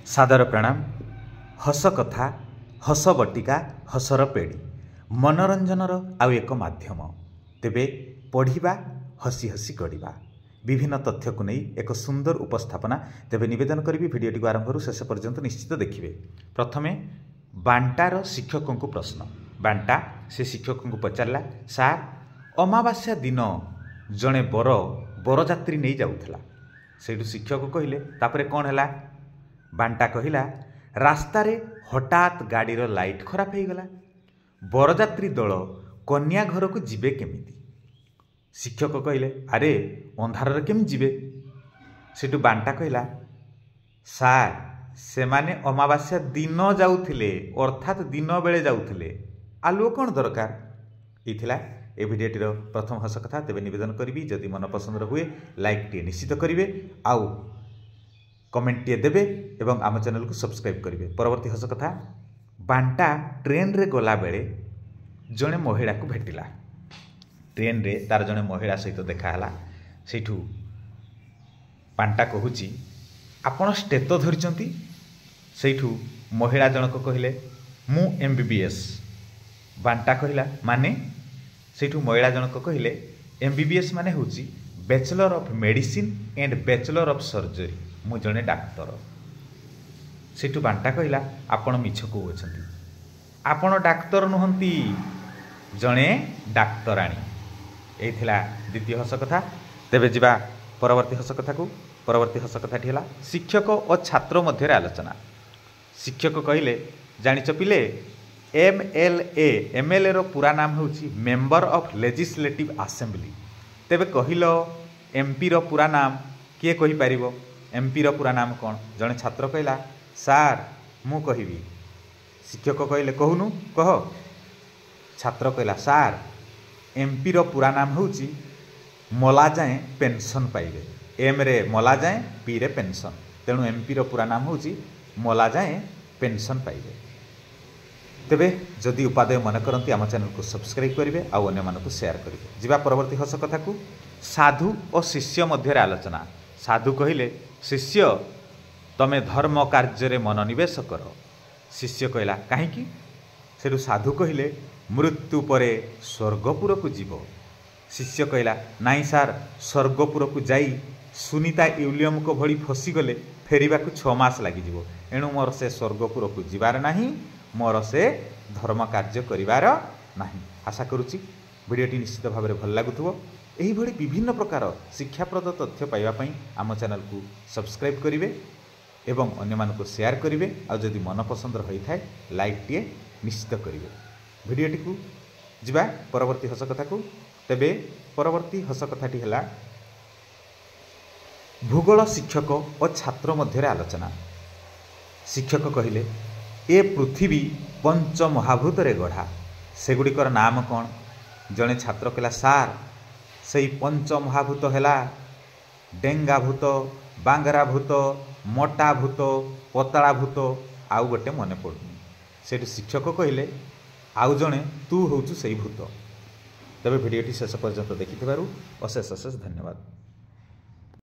सादर प्रणाम। हस कथा हस बटिका हसर पेड़ी मनोरंजनर आउ एक माध्यम। तेबे पढ़िबा हसी हसी गढ़िबा विभिन्न तथ्य को नहीं एक सुंदर उपस्थापना। तेबे निवेदन करी भिडियोटी आरंभ शेष पर्यंत निश्चित देखिए। प्रथमे बांटार शिक्षकों को प्रश्न। बांटा से शिक्षकों को पचारा, सार अमावास्या दिन जड़े बरजात्री नहीं जाऊला। से शिक्षक कहले तापरे कौन है? बांटा कहला रास्तारे हठात गाड़ीर लाइट खराब हो गला, बरजात्री दल कन्या घर को जीवे केमिति? शिक्षक कहले अरे अंधार केम जीवे? सेठू बांटा कहला सार से माने अमावास्या दिन जाउथिले, अर्थात दिन बेले जाउथिले, आलुओ कौन दरकार? ये ए भिडियोटीर प्रथम हस कथा। तेबे निवेदन करी जदि मन पसंद हुए लाइक टे निश्चित करेंगे, आउ कमेंट टे देवे एवं आम चैनल को सब्सक्राइब करेंगे। परवर्ती हस कथा। बांटा ट्रेन रे गला बेले जड़े महिला को भेटिला। ट्रेन रे तार जड़े महिला सहित देखाला। सेठू बांटा कहूची आपण स्टेट धरिचंती? सेठू महिला जनक कहले मु MBBS। बांटा कहला माने? सेठू महिला जनक कहले MBBS माने होची bachelor of medicine and bachelor of surgery, मु जने डाक्तर। सेठू बांटा कहला आपण मिछ कहउछंती, आपण डाक्तर नुहंती, जने डाक्तराणी। एथिला द्वितीय हस कथा। तेबे जिबा परवर्ती हस कथा को। परवर्ती हस कथाटी हला शिक्षक और छात्र मध्य आलोचना। शिक्षक कहले जानिच पिले MLA रो पूरा नाम होची मेंबर ऑफ लेजिस्लेटिव असेंबली। तेबे कहिलो MP रो पूरा नाम किए कहि पारिबो? MP रो पूरा नाम कौन? जने छात्र कहला सार मु कहिबी। शिक्षक कहले कहूनु कह। छात्र कहला सार MP रो पूरा नाम होची मला जाए पेंशन पाइबे। M रे मला जाए, P रे पेंशन, तेणु MP रो पूरा नाम होची मला जाए पेंशन पाइबे। तेबे जदि उपादेय मन करती आम चैनल को सब्सक्राइब करेंगे, आउ अन्य मानक शेयर करेंगे। जीवा परवर्ती हस कथा को। साधु और शिष्य मध्य आलोचना। साधु कहले शिष्य तमे धर्म कार्य मनोनिवेश कर। शिष्य कहला कहीं? से साधु कहले मृत्यु परे स्वर्गपुर को जीव। शिष्य कहला नाई सार, स्वर्गपुर को जाई सुनीता यूलियम को भली फसीगले फेरवा को 6 मास लगिଯିव, एणु मोर से स्वर्गपुर को जीवार नहीं, मोर से धर्म कार्य करिवार नहीं। आशा करुच्ची भिडियोटी निश्चित भाव में भल लगुव। यही भली विभिन्न प्रकार शिक्षाप्रद तथ्य पाइबापी आम चैनल को सब्सक्राइब करेंगे एवं अन्य मानक शेयर करेंगे। और जदि मन पसंद रही था लाइक टे निश्चित करेंगे। भिडियोटी को जीवा परवर्ती हस कथा को। तेबे परवर्ती हस कथाटी हला भूगोल शिक्षक और छात्र मध्य आलोचना। शिक्षक कहले ए पृथ्वी पंच महाभूत रे गढ़ा, सेगुड़िकर नाम कौन? जड़े छात्र कहला सार से पंच महाभूत है डेंगा भूत, बांगरा भूत, मोटा भूत, पतला भूत, आउ गोटे मन पड़ुनी। से शिक्षक कहले आउ जड़े तू होचु से भूत। तबे भिडियोटी शेष पर्यंत देखि अशेष अशेष धन्यवाद।